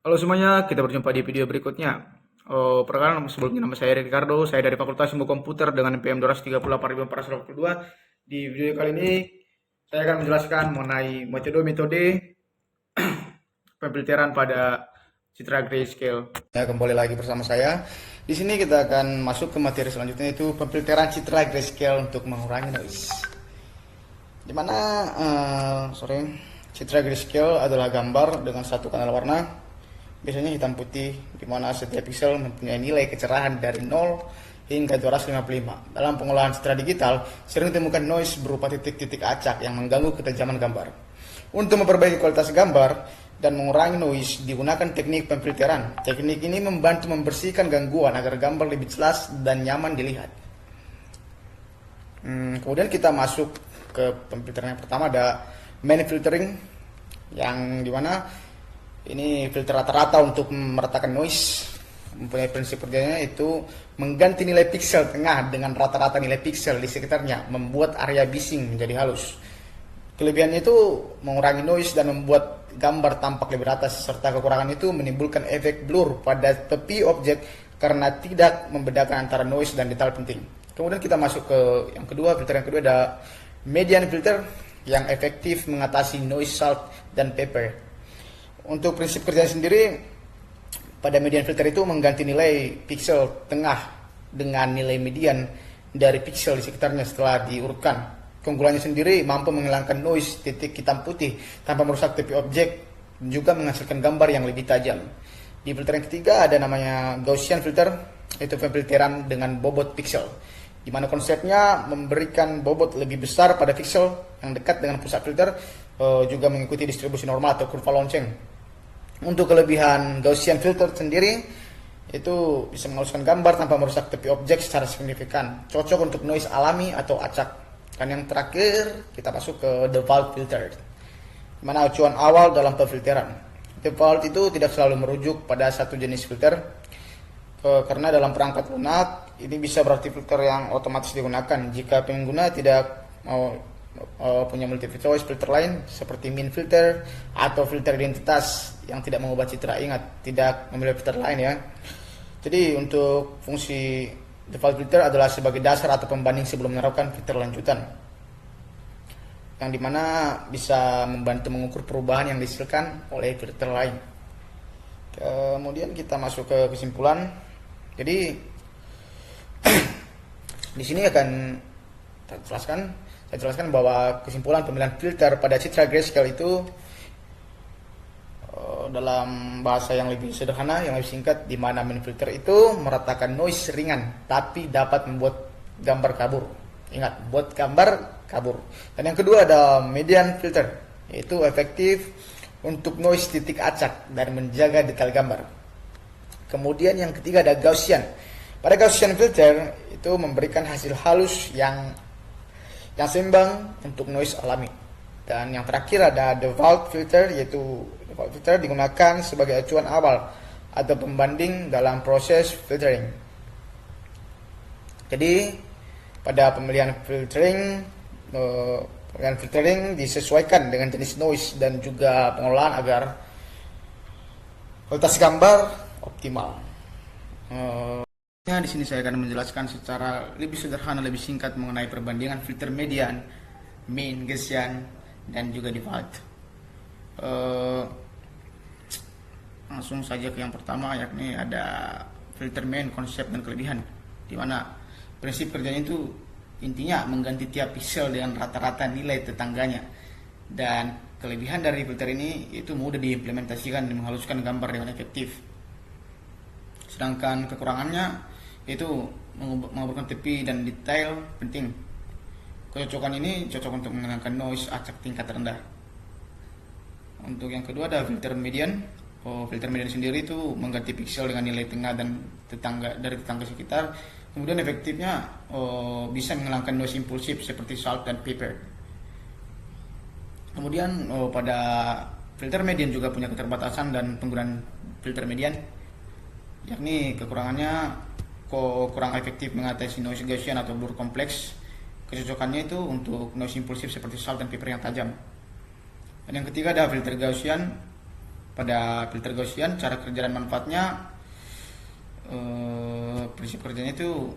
Halo semuanya, kita berjumpa di video berikutnya. Perkenalkan sebelumnya nama saya Ricardo, saya dari Fakultas Ilmu Komputer dengan NPM 238.442. Di video kali ini saya akan menjelaskan mengenai metode-metode pemfilteran pada citra grayscale. Ya, kembali lagi bersama saya. Di sini kita akan masuk ke materi selanjutnya, yaitu pemfilteran citra grayscale untuk mengurangi noise. Dimana citra grayscale adalah gambar dengan satu kanal warna, biasanya hitam putih, di mana setiap pixel mempunyai nilai kecerahan dari 0 hingga 255. Dalam pengolahan citra digital, sering ditemukan noise berupa titik-titik acak yang mengganggu ketajaman gambar. Untuk memperbaiki kualitas gambar dan mengurangi noise, digunakan teknik pemfilteran. Teknik ini membantu membersihkan gangguan agar gambar lebih jelas dan nyaman dilihat. Kemudian kita masuk ke pemfilteran yang pertama, ada main filtering, yang dimana ini filter rata-rata untuk meratakan noise. Mempunyai prinsip kerjanya itu mengganti nilai pixel tengah dengan rata-rata nilai pixel di sekitarnya, membuat area bising menjadi halus. Kelebihannya itu mengurangi noise dan membuat gambar tampak lebih rata, serta kekurangan itu menimbulkan efek blur pada tepi objek karena tidak membedakan antara noise dan detail penting. Kemudian kita masuk ke yang kedua, filter yang kedua ada median filter yang efektif mengatasi noise salt dan paper. Untuk prinsip kerjanya sendiri, pada median filter itu mengganti nilai pixel tengah dengan nilai median dari pixel di sekitarnya setelah diurutkan. Keunggulannya sendiri mampu menghilangkan noise titik hitam putih tanpa merusak tepi objek, dan juga menghasilkan gambar yang lebih tajam. Di filter yang ketiga ada namanya Gaussian filter, yaitu pemfilteran dengan bobot pixel, di mana konsepnya memberikan bobot lebih besar pada pixel yang dekat dengan pusat filter, juga mengikuti distribusi normal atau kurva lonceng. Untuk kelebihan Gaussian filter sendiri, itu bisa menghaluskan gambar tanpa merusak tepi objek secara signifikan, cocok untuk noise alami atau acak. Dan yang terakhir kita masuk ke default filter, mana acuan awal dalam pemfilteran. Default itu tidak selalu merujuk pada satu jenis filter, karena dalam perangkat lunak ini bisa berarti filter yang otomatis digunakan jika pengguna tidak mau punya multiple choice filter lain seperti min filter atau filter identitas yang tidak mengubah citra. Ingat, tidak memilih filter lain ya. Jadi untuk fungsi default filter adalah sebagai dasar atau pembanding sebelum menerapkan filter lanjutan, yang dimana bisa membantu mengukur perubahan yang dihasilkan oleh filter lain. Kemudian kita masuk ke kesimpulan. Jadi di sini akan saya jelaskan bahwa kesimpulan pemilihan filter pada citra grayscale itu dalam bahasa yang lebih sederhana, yang lebih singkat, di mana main filter itu meratakan noise ringan tapi dapat membuat gambar kabur. Ingat, buat gambar kabur. Dan yang kedua ada median filter, yaitu efektif untuk noise titik acak dan menjaga detail gambar. Kemudian yang ketiga ada Gaussian. Pada Gaussian filter itu memberikan hasil halus yang seimbang untuk noise alami. Dan yang terakhir ada default filter, yaitu default filter digunakan sebagai acuan awal atau pembanding dalam proses filtering. Jadi pada pemilihan filtering disesuaikan dengan jenis noise dan juga pengolahan agar kualitas gambar optimal. Di sini saya akan menjelaskan secara lebih sederhana, lebih singkat mengenai perbandingan filter median, main, Gaussian, dan juga default. Langsung saja ke yang pertama, yakni ada filter main, konsep dan kelebihan, di mana prinsip kerjanya itu intinya mengganti tiap pixel dengan rata-rata nilai tetangganya. Dan kelebihan dari filter ini itu mudah diimplementasikan dan menghaluskan gambar dengan efektif. Sedangkan kekurangannya itu menguburkan tepi dan detail penting. Kecocokan ini cocok untuk menghilangkan noise acak tingkat rendah. Untuk yang kedua ada filter median. Filter median sendiri itu mengganti pixel dengan nilai tengah dan tetangga sekitar. Kemudian efektifnya bisa menghilangkan noise impulsif seperti salt dan pepper. Kemudian pada filter median juga punya keterbatasan dan penggunaan filter median, yakni kekurangannya kurang efektif mengatasi noise Gaussian atau blur kompleks. Kecocokannya itu untuk noise impulsif seperti salt dan pepper yang tajam. Dan yang ketiga ada filter Gaussian. pada filter Gaussian. Cara kerja dan manfaatnya, prinsip kerjanya itu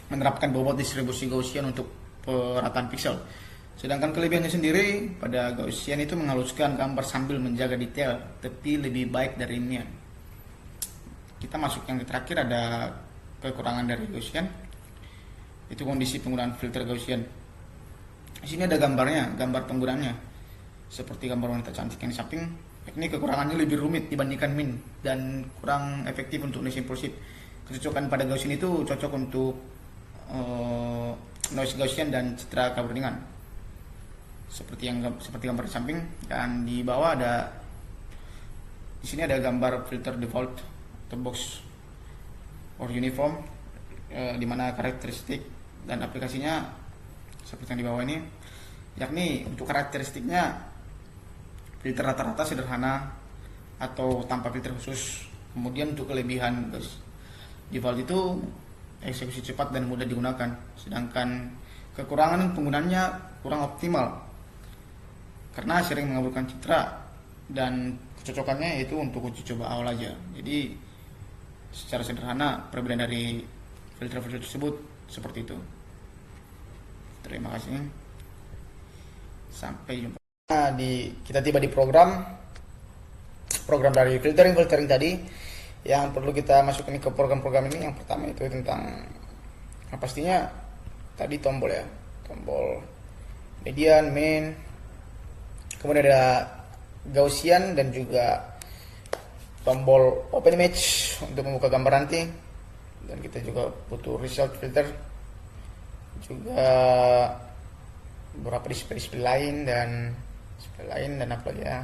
menerapkan bobot distribusi Gaussian untuk perataan pixel. Sedangkan kelebihannya sendiri, pada Gaussian itu menghaluskan gambar sambil menjaga detail, tapi lebih baik dari Mian. Kita masuk yang terakhir, ada kekurangan dari Gaussian, itu kondisi penggunaan filter Gaussian. Di sini ada gambarnya, gambar penggunaannya, seperti gambar wanita cantik yang di samping. Ini kekurangannya lebih rumit dibandingkan Min dan kurang efektif untuk noise impulsif. Kecocokan pada Gaussian itu cocok untuk noise Gaussian dan citra keberadaan. Seperti gambar di samping, dan di bawah ada, di sini ada gambar filter default atau box or uniform, di mana karakteristik dan aplikasinya seperti yang di bawah ini, yakni untuk karakteristiknya filter rata-rata sederhana atau tanpa filter khusus. Kemudian untuk kelebihan default itu eksekusi cepat dan mudah digunakan, sedangkan kekurangan penggunaannya kurang optimal karena sering mengabulkan citra, dan kecocokannya itu untuk uji coba awal aja. Jadi secara sederhana perbedaan dari filter-filter tersebut seperti itu. Terima kasih, sampai jumpa. Nah, kita tiba di program dari filtering tadi. Yang perlu kita masukkan ke program-program ini, yang pertama itu tentang pastinya tadi tombol ya, tombol median, main, kemudian ada Gaussian, dan juga tombol open image untuk membuka gambar nanti, dan kita juga butuh result filter, juga beberapa display lain dan apa lagi ya,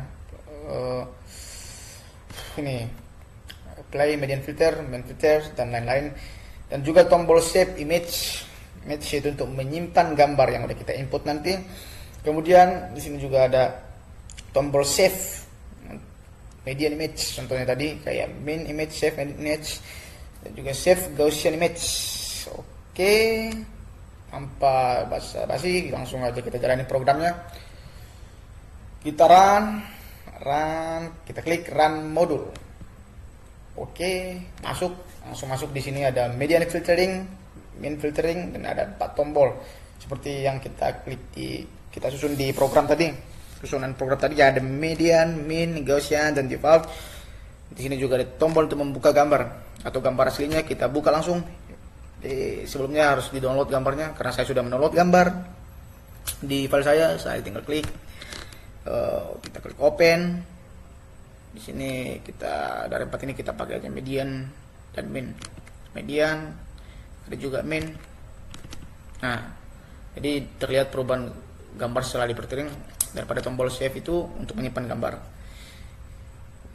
ini play, median filter, main filter, dan lain-lain, dan juga tombol save image itu untuk menyimpan gambar yang udah kita input nanti. Kemudian di sini juga ada tombol save median image, contohnya tadi kayak main image, save median image, dan juga save Gaussian image. Oke, tanpa basa-basi langsung aja kita jalani programnya. Kita run, kita klik run modul. Oke, langsung masuk. Di sini ada median filtering, min filtering, dan ada 4 tombol seperti yang kita kita susun di program tadi. Susunan program tadi ada median, min, Gaussian, dan default. Di sini juga ada tombol untuk membuka gambar atau gambar aslinya. Kita buka langsung. Sebelumnya harus di-download gambarnya, karena saya sudah mendownload gambar di file saya tinggal klik. Kita klik open. Di sini kita dari 4 ini kita pakai aja median dan min. Median, ada juga min. Nah, jadi terlihat perubahan gambar setelah di filtering. Daripada tombol save itu untuk menyimpan gambar.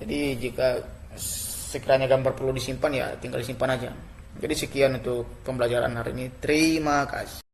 Jadi jika sekiranya gambar perlu disimpan, ya tinggal disimpan aja. Jadi sekian untuk pembelajaran hari ini. Terima kasih.